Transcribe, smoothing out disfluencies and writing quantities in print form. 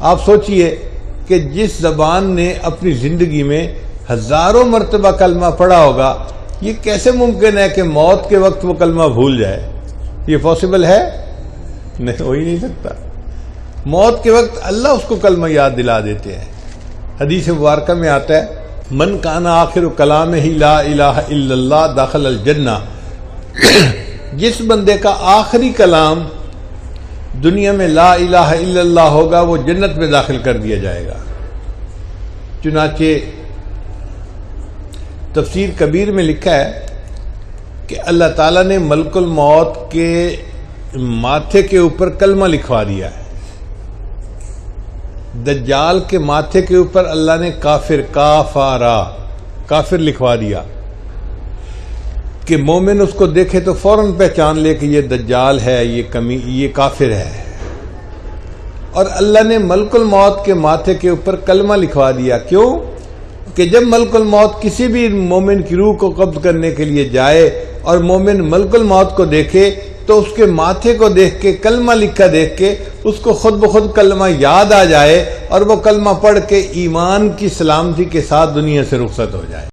आप सोचिए कि जिस ज़बान ने अपनी ज़िंदगी में हज़ारों मरतबा कलमा पढ़ा होगा, ये कैसे मुमकिन है कि मौत के वक्त वो कलमा भूल जाए? ये पॉसिबल है? नहीं, हो ही नहीं सकता। मौत के वक्त अल्लाह उसको कलमा याद दिला देते हैं। हदीस मुबारक में आता है, मन काना आखिर कलाम ही ला इलाहा इल्लल्लाह दाखिल अल जन्ना। जिस बंदे का आखिरी कलाम दुनिया में ला इलाहा इल्लल्लाह होगा, वो जन्नत में दाखिल कर दिया जाएगा। चुनाचे तफसीर कबीर में लिखा है कि अल्लाह ताला ने मलकुल मौत के माथे के ऊपर कलमा लिखवा दिया है। दज्जाल के माथे के ऊपर अल्लाह ने काफिर काफारा काफिर लिखवा दिया कि मोमिन उसको देखे तो फौरन पहचान ले कि ये दज्जाल है, ये काफिर है। और अल्लाह ने मलकुल मौत के माथे के ऊपर कलमा लिखवा दिया। क्यों? कि जब मलकुल मौत किसी भी मोमिन की रूह को कब्ज करने के लिए जाए और मोमिन मलकुल मौत को देखे तो उसके माथे को देख के, कलमा लिखा देख के उसको खुद ब खुद कलमा याद आ जाए और वो कलमा पढ़ के ईमान की सलामती के साथ दुनिया से रुखसत हो जाए।